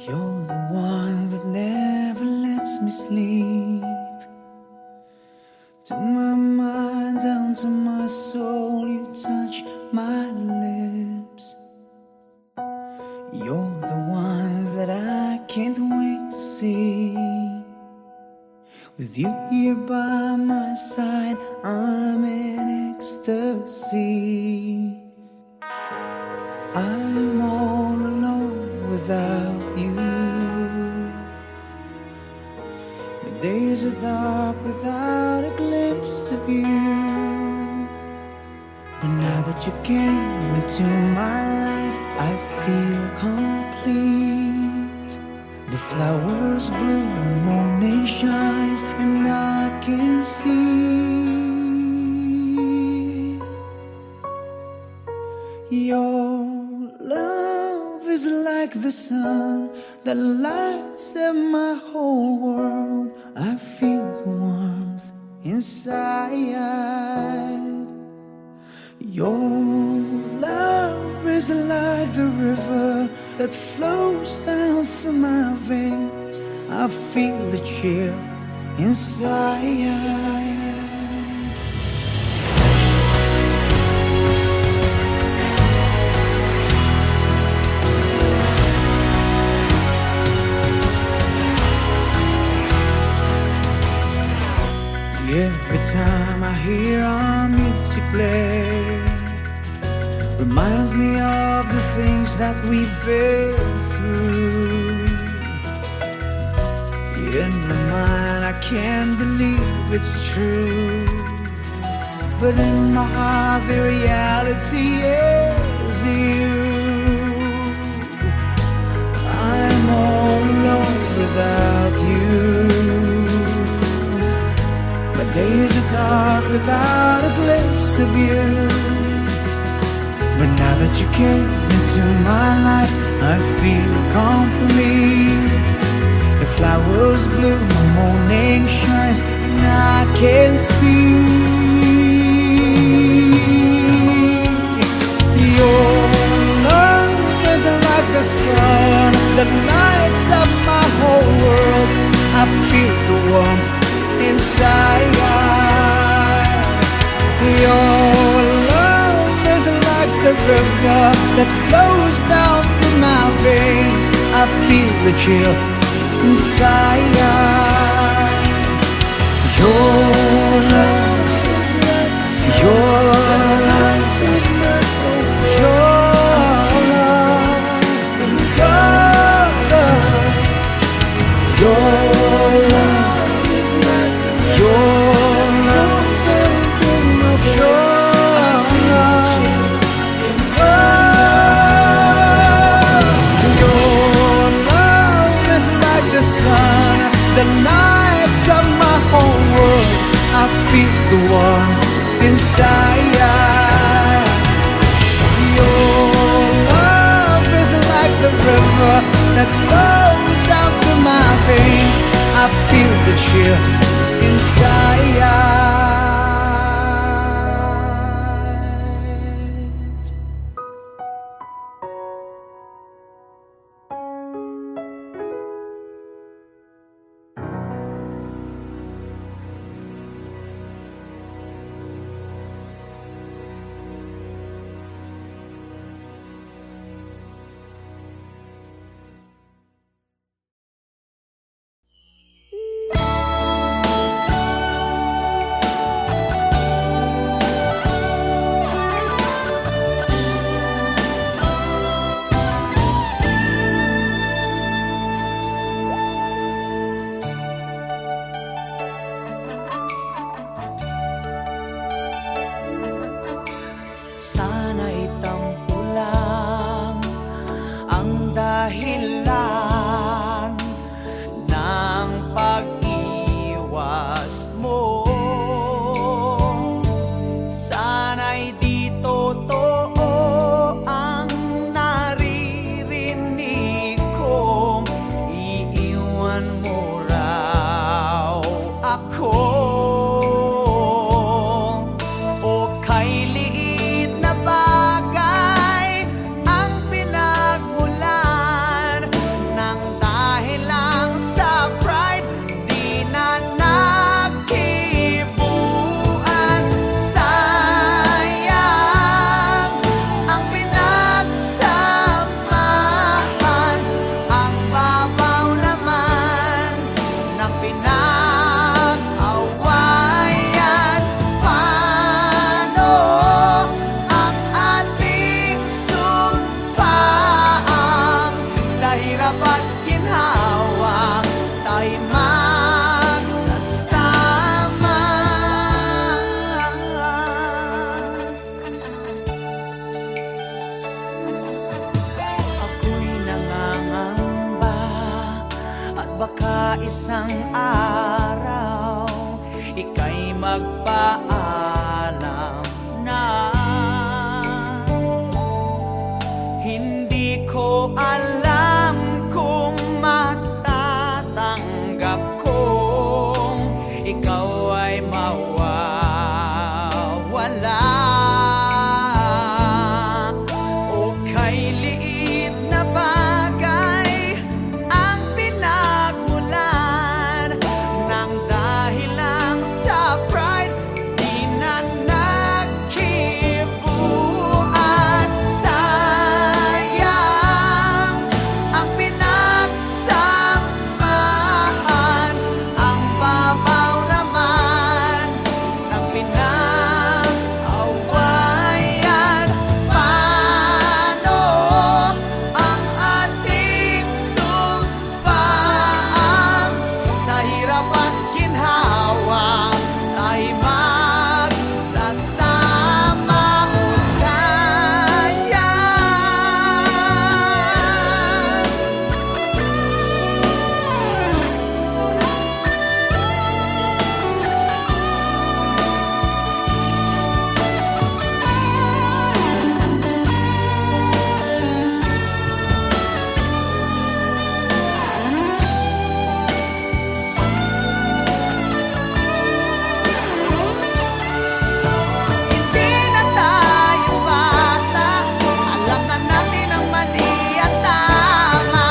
You're the one that never lets me sleep. To my mind, down to my soul, you touch my lips. You're the one that I can't wait to see. With you here by my side, I'm in ecstasy. I'm all alone without you. My days are dark without a glimpse of you. But now that you came into my life, I feel complete. The flowers bloom, the morning shines, and I can see your love is like the sun that lights up my whole world. I feel the warmth inside. Your love is like the river that flows down through my veins. I feel the chill inside. Every time I hear our music play, reminds me of the things that we've been through. In my mind I can't believe it's true, but in my heart the reality is you. I'm all alone without you. My days are dark without a glimpse of you. But now that you came into my life, I feel complete. The flowers bloom, the morning shines, and I can see your love is like the sun that lights up my whole world. I feel the warmth inside. Your love is like the river that flows down through my veins. I feel the chill inside. Your love is like the sun. Your love is like your love inside. Your love is like the river. Your love is like the sun that lights up my whole world. I feel the warmth inside. Your love is like the river that flows down through my veins. I feel the chill inside. Sana'y tampo lang ang dahilan ng pag-iwas mo. Sana'y di totoo ang naririnig kong iiwan mo raw ako. isang araw ika'y magpaalam na. Hindi ko alam kung matatanggap kong ikaw ay mawawala. O kay liit na bagay ang pinagmulan ng dahil lang sa pride di na nagkibuan. Sayang ang pinagsamahan, ang babaw naman ng pinag-awayan. Paano ang ating sumpaan sa hirap at ginhawa tayo magsasama? O sayang. Hindi na tayo bata, alam na natin ang mali at tama.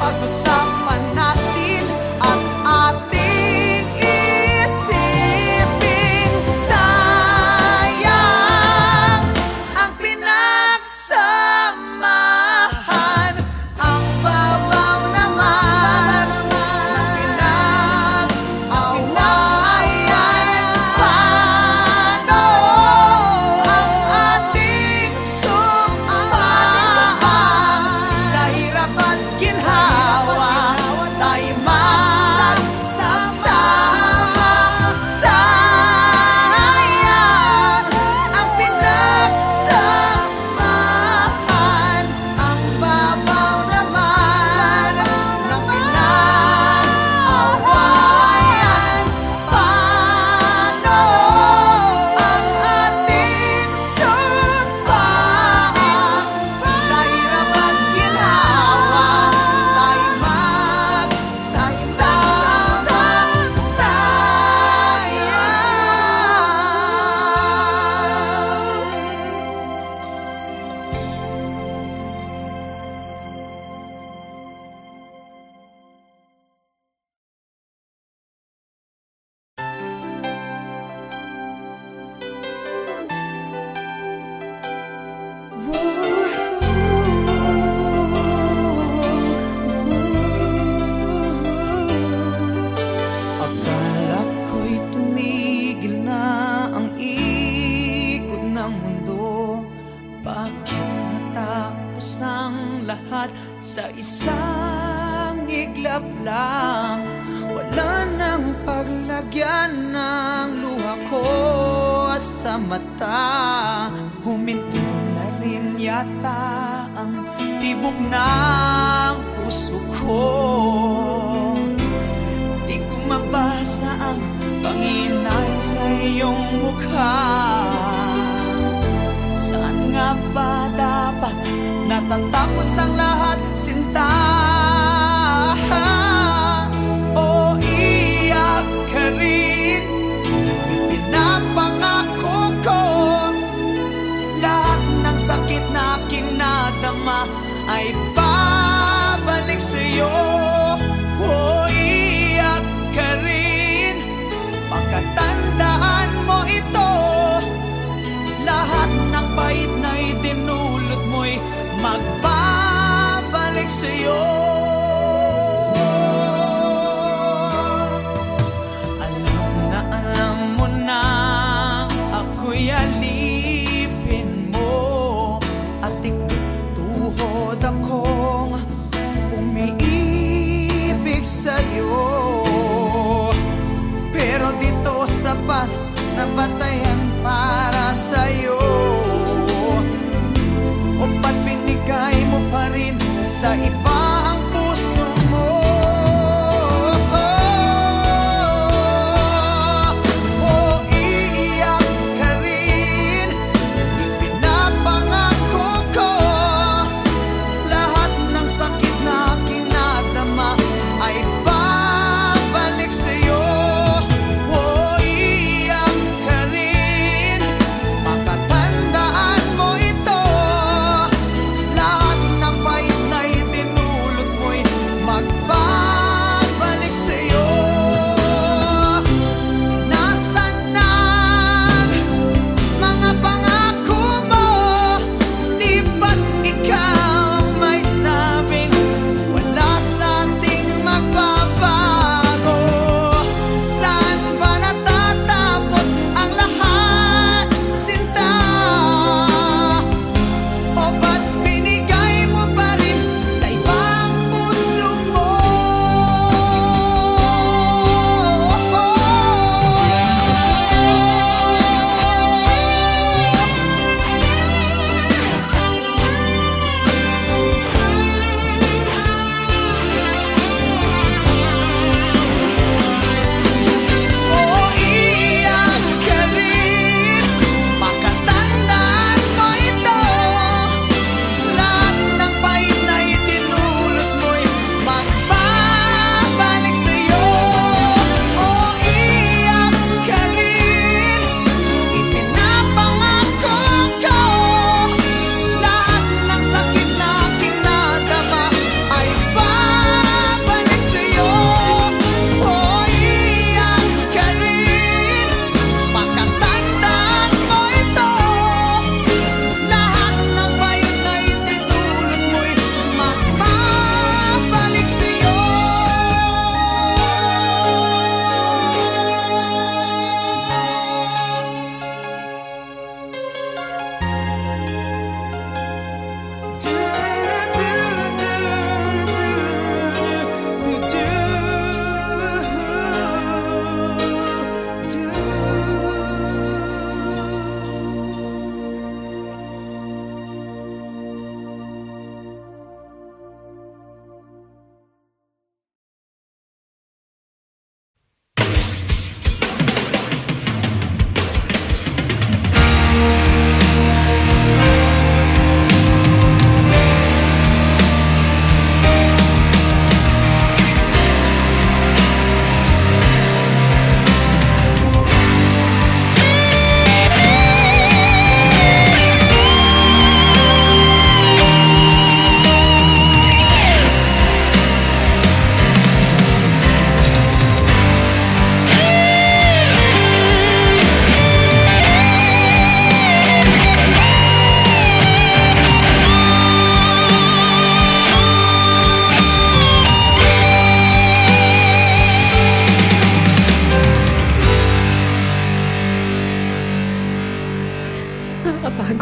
Pag-usapan natin at ating isipin. Sayang ang pinagsamahan, ang babaw naman ng pinag-awayan. Paano ang ating sumpaan sa hirap at ginhawa tayo magsasama? Sayang ang pinagsamahan, ang babaw naman ng pinag-awayan. Paano ang ating sumpaan sa hirap at ginhawa tayo magsasama? Akala ko'y tumigil na ang ikot ng mundo. Bakit natapos ang lahat sa isang iglap lang? Wala nang paglagyan ng luha ko sa mata. Huminto na rin yata ang tibok ng puso ko. Di ko mabasa ang panginahin sa iyong mukha. Saan nga ba dapat natatapos ang lahat, sinta? O iyak ka rin, pinapangako ko lahat ng sakit na aking nadama ay babalik sa'yo. O iyak ka rin, pagkatandaan mo ito, lahat ng pait na idinulot mo'y magbabalik sa'yo. Alam mo na ako'y alipin mo at iktuhod akong umiibig sa'yo. Pero dito sapat na batayan para sa'yo. O ba't binigay mo pa rin sa iba ang puso mo?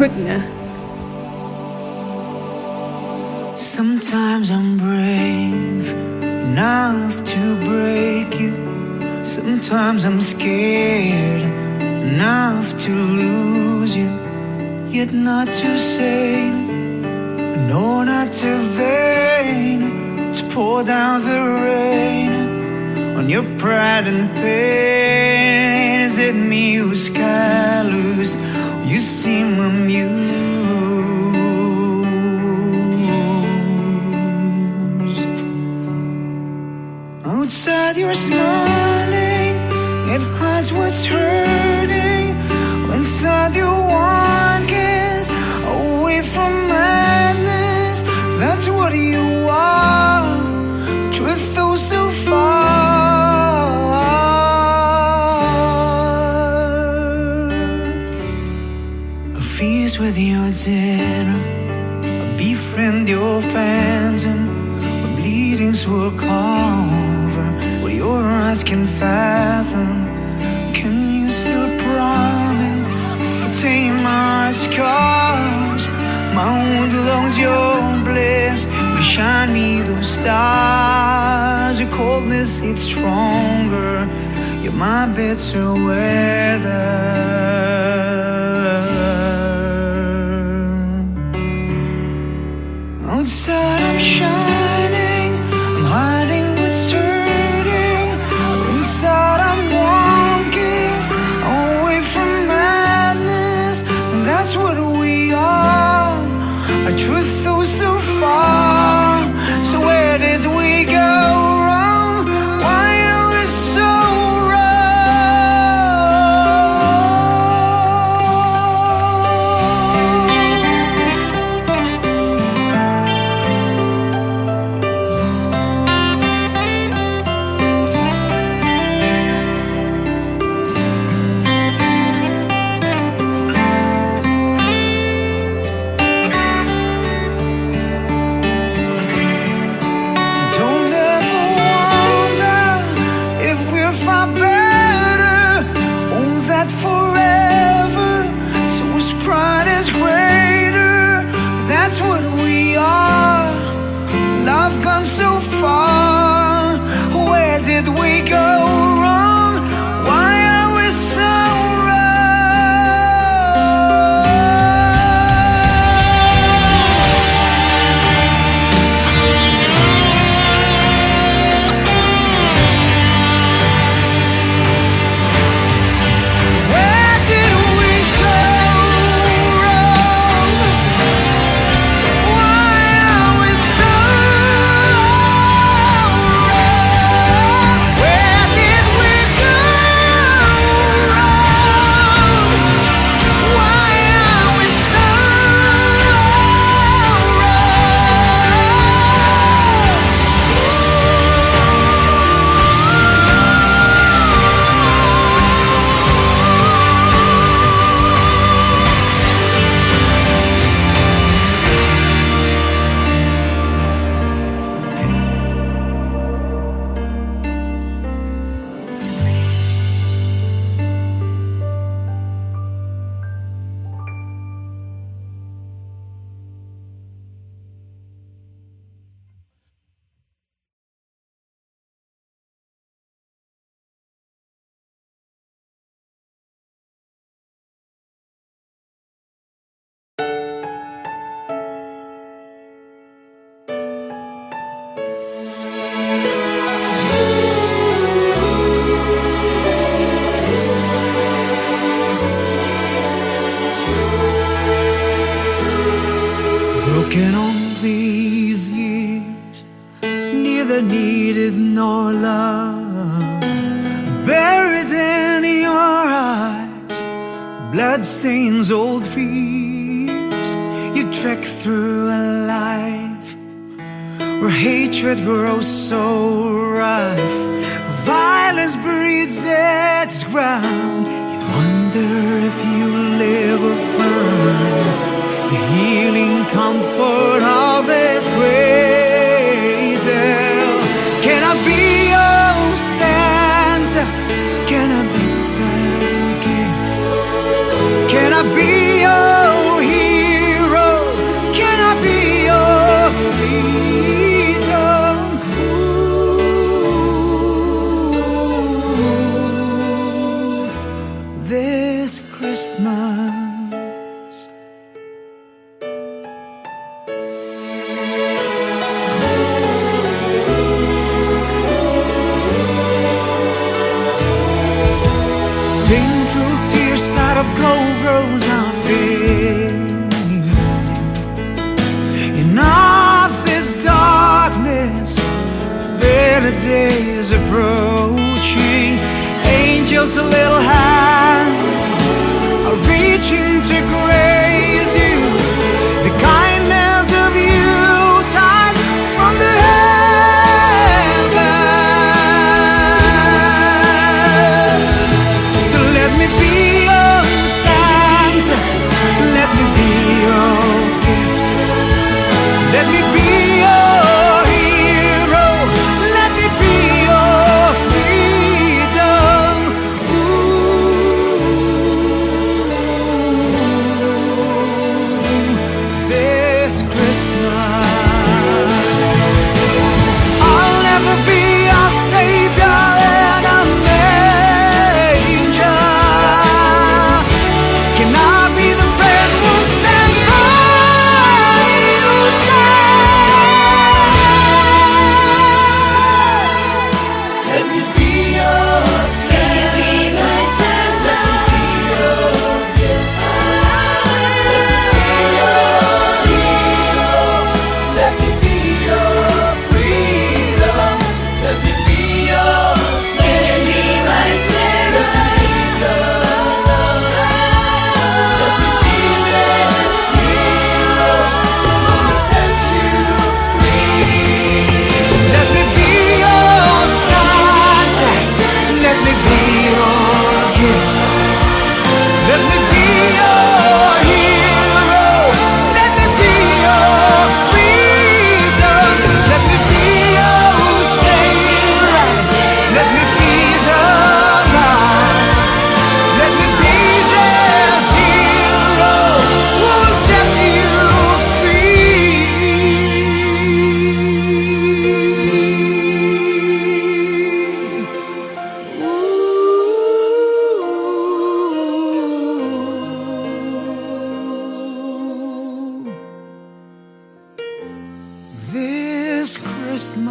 Pagod na. Sometimes I'm brave enough to break you. Sometimes I'm scared enough to lose you. Yet not too sane, no, not too vain to pour down the rain on your pride and pain. Is it me who's callous? You seem amused. Outside you're smiling, it hides what's hurting. Inside you one kiss away from madness. That's what you are. Truth though so far. A feast with your dinner, a befriend your phantom. My bleedings will cover what your eyes can fathom. Can you still promise? Contain my scars, my wound lungs, your bliss will shine me those stars. Your coldness, it's stronger. You're my bitter weather. Outside I'm shining, I'm hiding what's hurting. Inside I'm one kiss away from madness. That's what we are. A truth though so far. So where did we go wrong? Why are we so so far? Where did we go wrong? Why are we so Where did we go wrong? Why are we so broken all these years, neither needed nor loved, buried in your eyes, blood stains old fears. You trek through a life where hatred grows so rife, violence breeds its ground. You wonder if you live or find the healing comfort of His cradle. Can I be your Santa? Can I be that gift? Can I be your hero? approaching. Angels' little hands are reaching to grace you. The kindness of you tide from the heavens. So let me be your Santa, let me be your gift, let me be your hero, let me be your freedom. This Christmas I'll never be a savior and a manger. Can I be the friend who'll stand by your side? Let me be your Santa, let me be my Santa, let me be your gift, let me be your freedom, let me be your slave, let me be my Sarah, let me be your love, let me be this hero who will set you free. Let me be your Santa, let me be your gift, let me be your hero, let me be your freedom, let me be your savior, let me be the light, let me be this hero who will set you free. This Christmas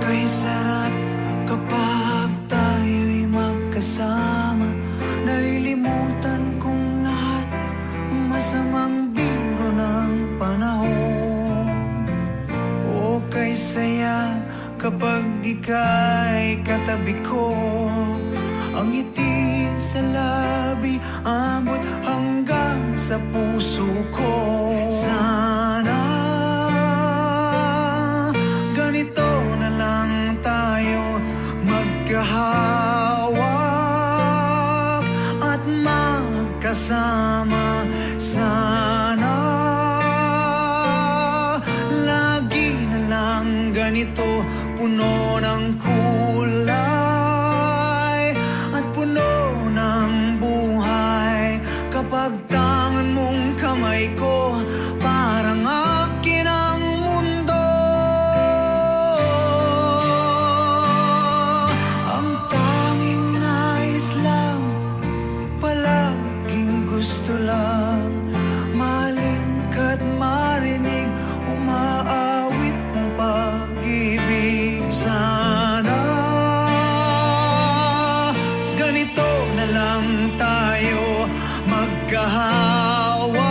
Okay, sarap kapag tayo'y magkasama. Nalilimutan kong lahat ang masamang biro ng panahon. Okay, saya kapag ika'y katabi ko. Ang ngiti sa labi abot hanggang sa puso ko. Sana ganito na lang tayo magkahawak at magkasama. Sana lagi na lang ganito, puno ng kulay at puno ng buhay. Kapag tangan mong kamay ko, parang akin ang mundo. Ang tanging nais lang, palaging gusto lang, mahalin ka't marinig umaawit mong pag-ibig. Sana ganito na lang tayo magkahawak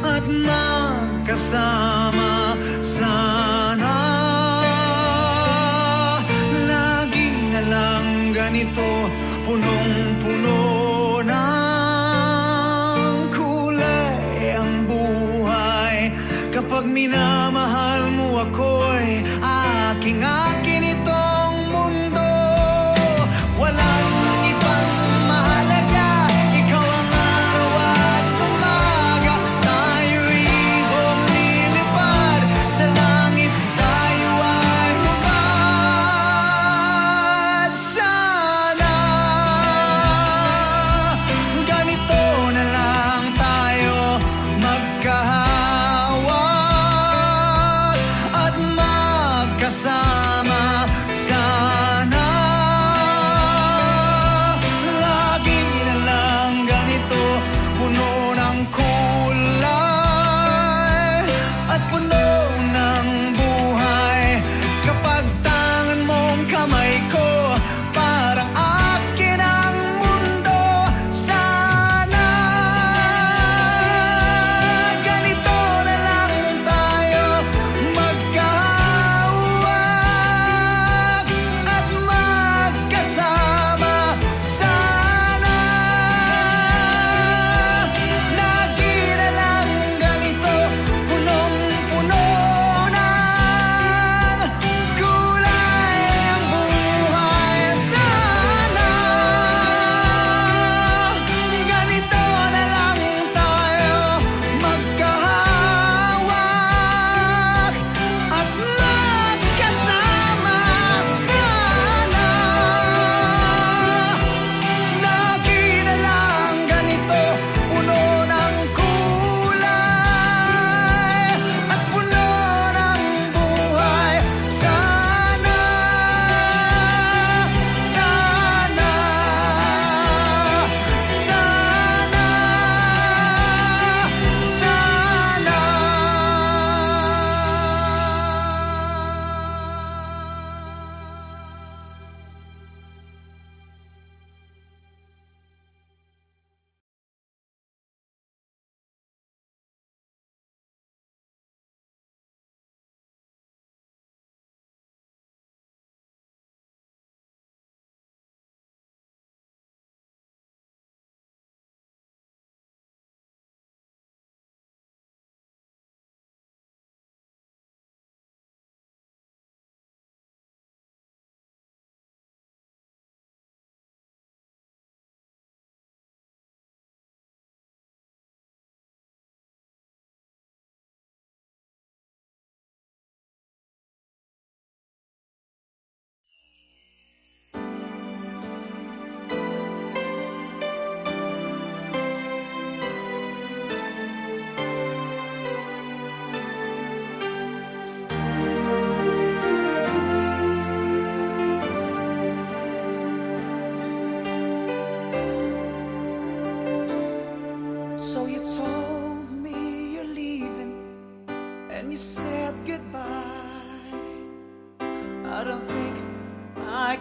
at magkasama. Sana lagi na lang ganito, punong-puno ng kulay ang buhay. Kapag minamahal mo ako'y aking-akin itong mundo. Walang ibang mahalaga,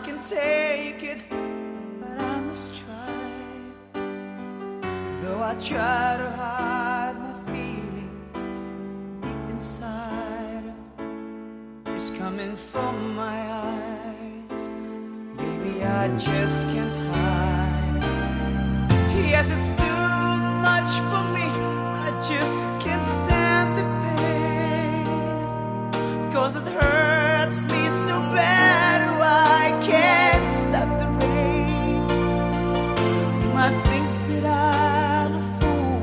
can take it, but I must try. Though I try to hide my feelings deep inside, tears coming from my eyes. Baby, I just can't hide. Yes, it's too much for me. I just can't stand the pain, 'cause it hurts me so bad. Oh, I can't stop the rain. You might think that I'm a fool.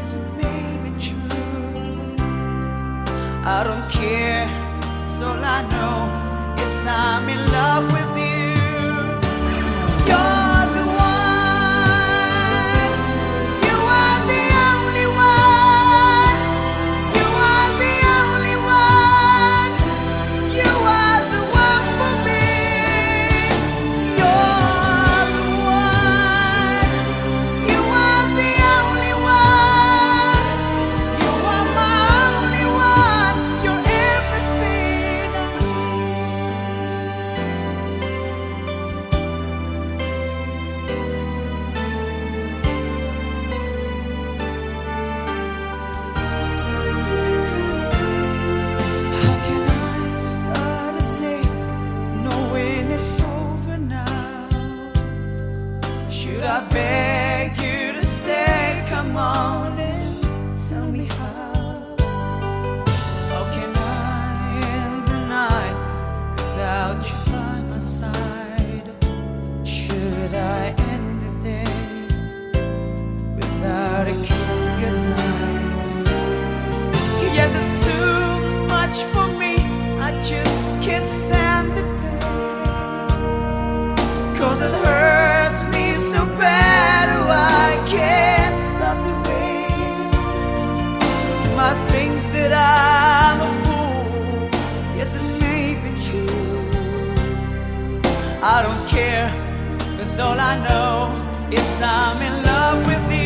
Is it maybe true? I don't care, 'cause all I know is I'm in love with you. You're the one. You are the only one. You are the only one. You are the one for me. You're the one. You are the only one. You are my only one. You're everything I How can I start a day knowing it's over now? Should I beg you to stay? Come on and tell me how. How can I end the night without you by my side? Should I end the day without a kiss goodnight? Yes, it's too much for me. I just can't stand the pain, 'cause it hurts me so bad. Oh, I can't stop the rain. You might think that I'm a fool. Yes, it may be true. I don't care, 'cause all I know is I'm in love with you.